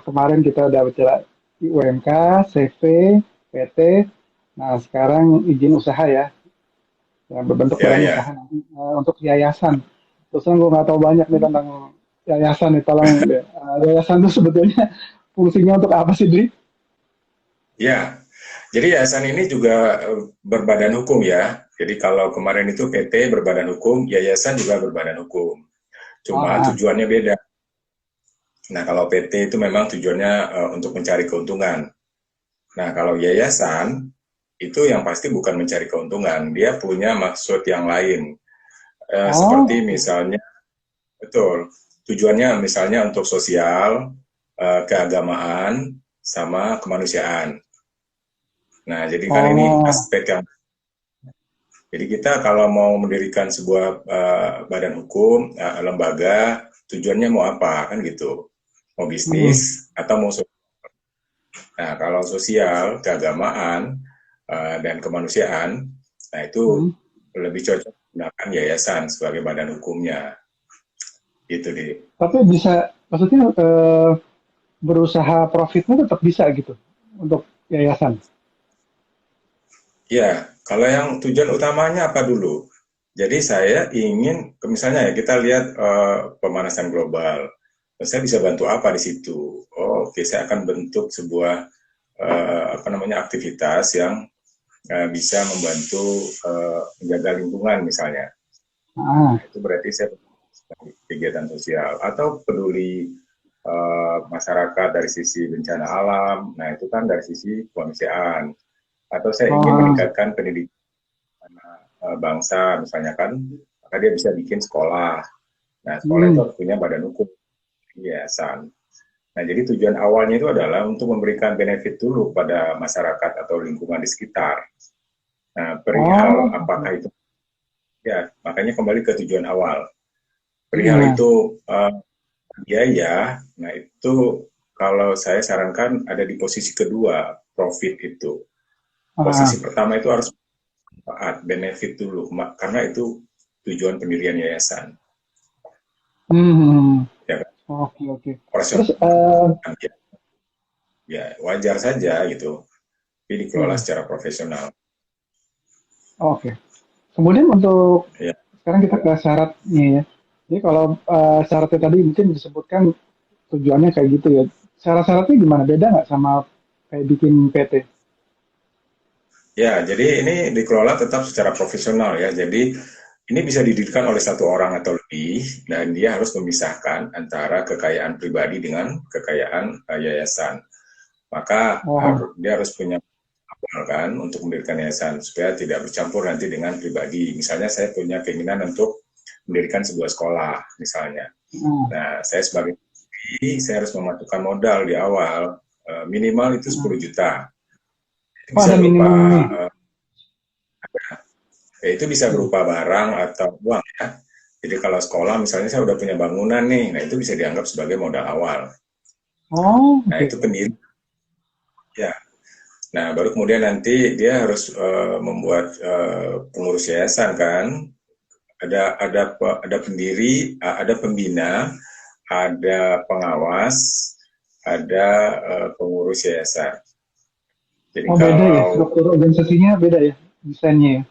kemarin kita udah bicara UMK, CV, PT. Nah, sekarang izin usaha ya, yang berbentuk Ya, badan usaha ya. nanti untuk yayasan. Terus kan gue nggak tahu banyak nih tentang yayasan nih, tolong deh. Yayasan itu sebetulnya fungsinya untuk apa sih, Dri? Ya, jadi yayasan ini juga berbadan hukum ya. Jadi kalau kemarin itu PT berbadan hukum, yayasan juga berbadan hukum. Cuma Ah, tujuannya beda. Nah, kalau PT itu memang tujuannya untuk mencari keuntungan. Nah, kalau yayasan itu yang pasti bukan mencari keuntungan, dia punya maksud yang lain. Seperti oh, oke. misalnya, betul, tujuannya misalnya untuk sosial, keagamaan, sama kemanusiaan. Nah, jadi kan ini Oh, aspek yang. Jadi kita kalau mau mendirikan sebuah badan hukum, lembaga, tujuannya mau apa kan gitu? Mau hmm, bisnis atau mau. Nah, kalau sosial, keagamaan, dan kemanusiaan, nah itu hmm. lebih cocok menggunakan yayasan sebagai badan hukumnya, gitu deh. Tapi bisa, maksudnya berusaha profitnya tetap bisa gitu untuk yayasan. Ya, kalau yang tujuan utamanya apa dulu? Jadi saya ingin, misalnya ya kita lihat pemanasan global, saya bisa bantu apa di situ? Oh, oke, saya akan bentuk sebuah apa namanya aktivitas yang bisa membantu menjaga lingkungan misalnya. Nah, Ah, itu berarti saya kegiatan sosial atau peduli masyarakat dari sisi bencana alam. Nah, itu kan dari sisi kemanusiaan. Atau saya ingin oh, meningkatkan pendidikan bangsa, misalnya kan, maka dia bisa bikin sekolah. Nah, sekolah itu hmm. harus punya badan hukum, yayasan. Nah, jadi tujuan awalnya itu adalah untuk memberikan benefit dulu pada masyarakat atau lingkungan di sekitar. Nah, perihal Oh, apakah oke. itu, ya, makanya kembali ke tujuan awal. Perihal Iya. itu biaya, nah itu kalau saya sarankan ada di posisi kedua, profit itu. Ah, Posisi pertama itu harus manfaat, benefit dulu, karena itu tujuan pendirian yayasan. hmm. Ya kan? Oke, oke. Terus, Operasional, ya, ya wajar saja gitu, tapi dikelola hmm, secara profesional. oke. Kemudian untuk Ya, sekarang kita ke syaratnya ya. Jadi kalau syaratnya tadi mungkin disebutkan tujuannya kayak gitu ya. Syarat-syaratnya gimana? Beda nggak sama kayak bikin PT? ya, jadi ini dikelola tetap secara profesional ya. Jadi ini bisa didirikan oleh satu orang atau lebih, dan dia harus memisahkan antara kekayaan pribadi dengan kekayaan yayasan. Maka Oh, dia harus punya akal kan untuk mendirikan yayasan supaya tidak bercampur nanti dengan pribadi. Misalnya saya punya keinginan untuk mendirikan sebuah sekolah misalnya. hmm, Nah, saya sebagai pendiri, saya harus memasukkan modal di awal minimal itu hmm. 10 juta. Oh, Bisa ada berupa minimumnya. itu bisa Hmm. berupa barang atau uang ya. Jadi kalau sekolah misalnya saya udah punya bangunan nih, nah itu bisa dianggap sebagai modal awal. Oh, Nah, oke, itu pendiri oke. ya. Nah, baru kemudian nanti dia harus membuat pengurus yayasan kan. Ada pendiri, ada pembina, ada pengawas, ada pengurus yayasan. Jadi Oh, beda ya. kalau Struktur organisasinya beda ya. Desainnya ya.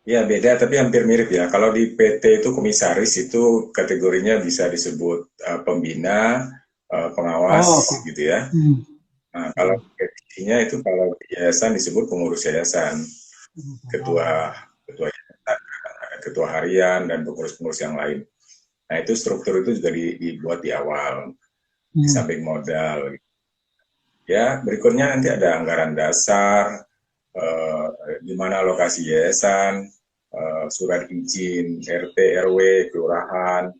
ya beda tapi hampir mirip ya. Kalau di PT itu komisaris itu kategorinya bisa disebut pembina, pengawas Oh, oke. gitu ya. Hmm. Nah, kalau petinya itu kalau di yayasan disebut pengurus yayasan, ketua ketua yayasan, ada ketua harian dan pengurus-pengurus yang lain. Nah, itu struktur itu juga dibuat di awal, di Hmm. samping modal. Ya, berikutnya nanti ada anggaran dasar, eh, di mana lokasi yayasan, surat izin RT, RW, kelurahan,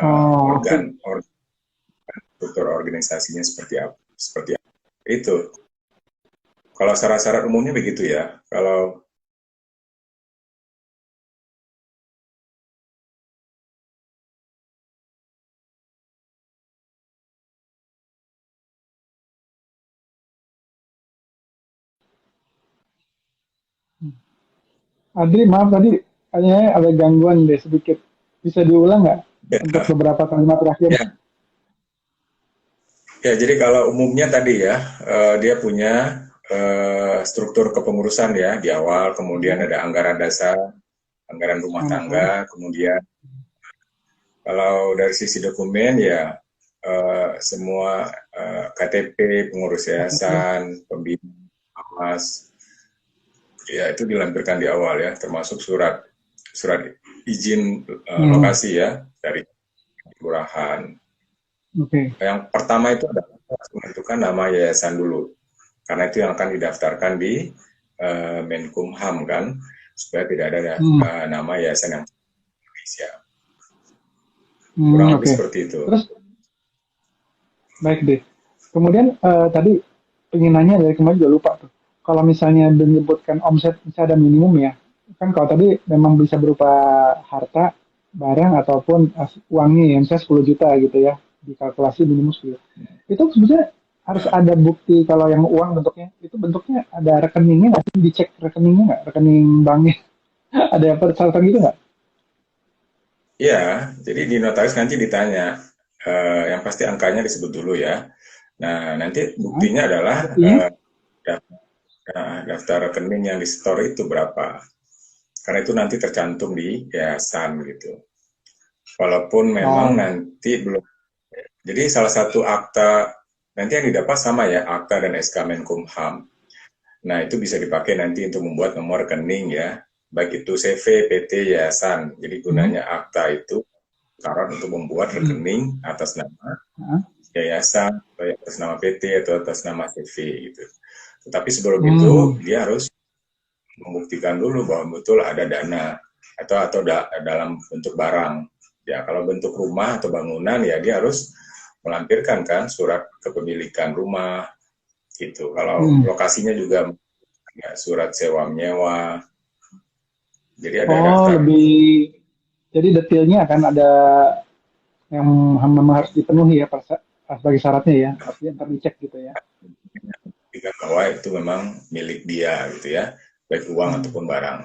Oh, organ, oke. struktur organisasinya seperti apa. Seperti apa. Itu. Kalau syarat-syarat umumnya begitu ya. Kalau Adri, maaf tadi kayaknya ada gangguan deh sedikit. Bisa diulang nggak untuk beberapa kalimat terakhir? ya, Ya, jadi kalau umumnya tadi ya, dia punya struktur kepengurusan ya di awal, kemudian Ya, ada anggaran dasar, anggaran rumah tangga, betul. kemudian kalau dari sisi dokumen ya semua KTP, pengurus KTP. yayasan, pembina, pengawas, ya itu dilampirkan di awal ya, termasuk surat surat izin Hmm, lokasi ya dari kelurahan. oke. Yang pertama itu adalah menentukan nama yayasan dulu, karena itu yang akan didaftarkan di Menkumham kan, supaya tidak ada Hmm, nama yayasan yang Indonesia. hmm, Kurang lebih oke. seperti itu. Terus baik deh. Kemudian tadi pengen nanya dari kemarin juga lupa tuh. Kalau misalnya menyebutkan omset bisa ada minimum ya. Kan kalau tadi memang bisa berupa harta, barang ataupun uangnya ya, misalnya 10 juta gitu ya. Dikalkulasi minimum 10. Itu sebenarnya harus Nah, ada bukti kalau yang uang bentuknya. Itu bentuknya ada rekeningnya nggak sih? Dicek rekeningnya nggak? Rekening banknya. Ada persyaratan gitu nggak? ya, jadi di notaris nanti ditanya, yang pasti angkanya disebut dulu ya. Nah, nanti Nah, buktinya adalah buktinya? daftar rekening yang di store itu berapa. Karena itu nanti tercantum di yayasan gitu. Walaupun memang Oh, nanti belum. Jadi salah satu akta nanti yang didapat sama ya, akta dan SK Menkumham. Nah, itu bisa dipakai nanti untuk membuat nomor rekening ya, baik itu CV, PT, yayasan. Jadi hmm, gunanya akta itu syarat untuk membuat hmm, rekening atas nama nah, yayasan, atau atas nama PT, atau atas nama CV gitu. Tetapi sebelum itu, hmm. dia harus membuktikan dulu bahwa betul ada dana atau dalam bentuk barang. Ya, kalau bentuk rumah atau bangunan ya dia harus melampirkan kan surat kepemilikan rumah gitu. Kalau Hmm. lokasinya juga ya, surat sewa menyewa. Jadi ada Oh, daftar lebih jadi detailnya akan ada yang memang harus dipenuhi ya sebagai syaratnya ya. Tapi ntar dicek gitu ya. bahwa itu memang milik dia gitu ya, baik uang Hmm. ataupun barang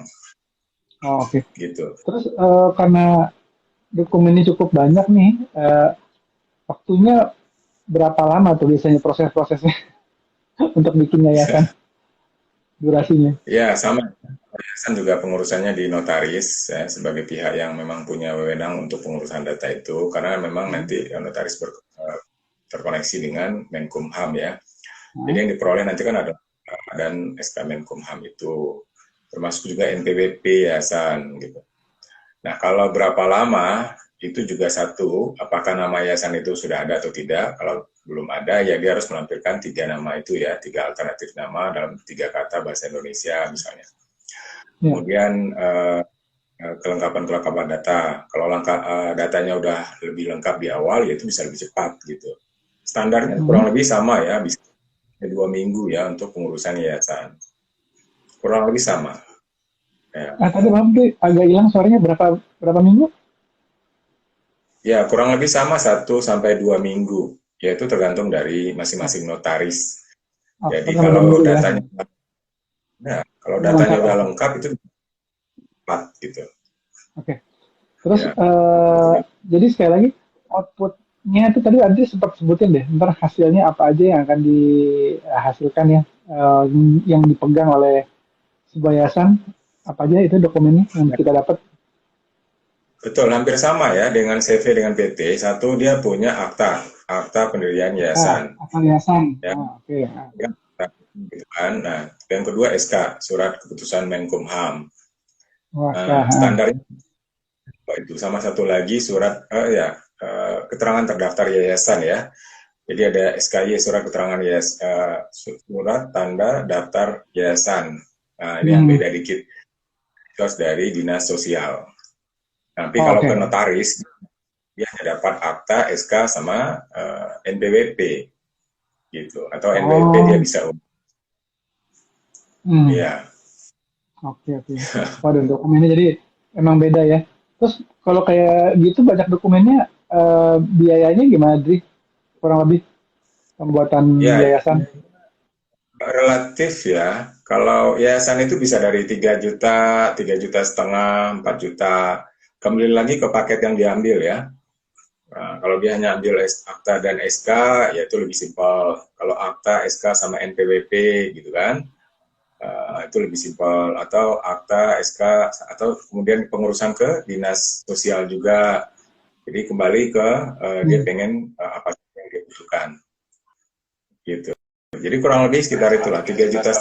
Oh, oke. gitu. Terus karena dokumennya cukup banyak nih, waktunya berapa lama tuh biasanya proses-prosesnya untuk bikin yayasan durasinya? Ya, sama. Yayasan juga pengurusannya di notaris ya, sebagai pihak yang memang punya wewenang untuk pengurusan data itu, karena memang Hmm. nanti notaris terkoneksi dengan Menkumham ya. Jadi Nah, yang diperoleh nanti kan ada dan SK Menkumham itu, termasuk juga NPWP yayasan gitu. Nah, kalau berapa lama itu juga satu, apakah nama yayasan itu sudah ada atau tidak. Kalau belum ada, ya dia harus melampirkan tiga nama itu ya, tiga alternatif nama dalam tiga kata bahasa Indonesia misalnya. ya. Kemudian kelengkapan-kelengkapan data. Kalau datanya udah lebih lengkap di awal, ya itu bisa lebih cepat gitu. Standarnya Hmm. kurang lebih sama ya, bisa 2 minggu ya untuk pengurusan yayasan. Kurang lebih sama. Ya, Tadi maaf deh, agak hilang suaranya berapa berapa minggu? ya kurang lebih sama 1 sampai 2 minggu. Ya itu tergantung dari Oh, masing-masing notaris. oh, Jadi 1 sampai 2 minggu ya. kalau Oh, datanya lengkap, udah oke. lengkap itu cepat gitu. Oke. Terus Ya, itu dia. jadi sekali lagi outputnya itu tadi Andri sempat sebutin deh, ntar hasilnya apa aja yang akan dihasilkan ya, eh, yang dipegang oleh sebuah yayasan, apa aja itu dokumennya yang kita dapat. Betul, hampir sama ya dengan CV dengan PT. Satu dia punya akta, akta pendirian Ah, yayasan. apa yayasan? Ya, Ah, oke. Ah. ya, gitu kan. Nah, yang kedua SK, surat keputusan Menkumham. Wah, ah. Standarnya itu sama satu lagi surat keterangan terdaftar yayasan ya. Jadi ada SKY surat keterangan yayasan, surat tanda daftar yayasan. Nah, ini yang Hmm. beda dikit. Itu dari dinas sosial. Tapi Oh, kalau ke oke. notaris dia hanya dapat akta, SK sama NPWP gitu. Atau NPWP dia Oh, bisa hmm. ya. Oke, oke. Waduh, dokumennya jadi emang beda ya. Terus kalau kayak gitu banyak dokumennya, biayanya gimana, Dri? Kurang lebih pembuatan Ya, yayasan. relatif ya. Kalau yayasan itu bisa dari 3 juta, 3 juta setengah, 4 juta. Kembali lagi ke paket yang diambil ya. Nah, kalau dia hanya ambil akta dan SK, ya itu lebih simpel. Kalau akta, SK sama NPWP gitu kan, itu lebih simpel. Atau akta, SK, atau kemudian pengurusan ke dinas sosial juga. Jadi kembali ke dia pengen apa yang dia butuhkan gitu. Jadi kurang lebih sekitar itulah 3,5 juta.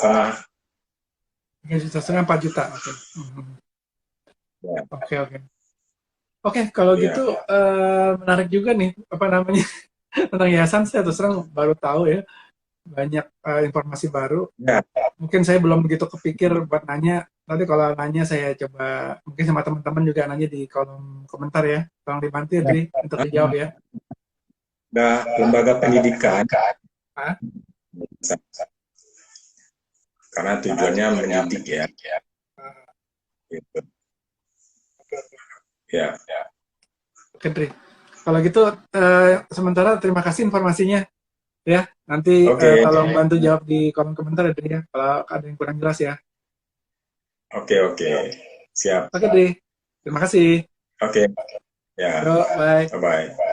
3,5 juta, 4 juta. Oke. Ya, Oke, oke. Oke, kalau gitu ya, menarik juga nih apa namanya tentang yayasan. Saya terus terang baru tahu ya banyak informasi baru. ya. Mungkin saya belum begitu kepikir buat nanya. Nanti kalau nanya saya coba mungkin sama teman-teman juga nanya di kolom komentar ya. Tolong dibantu ya, Dri, untuk dijawab ya. Nah, lembaga pendidikan Ah, karena tujuannya mendidik ya. Gitu. oke, oke. Ya, Oke, Dri. Kalau gitu sementara terima kasih informasinya ya. Nanti oke, tolong bantu jawab di kolom komentar ya, Dri ya. Kalau ada yang kurang jelas ya. oke, siap. Oke, Dri. Terima kasih. Oke, ya, Yuk, bye. bye bye.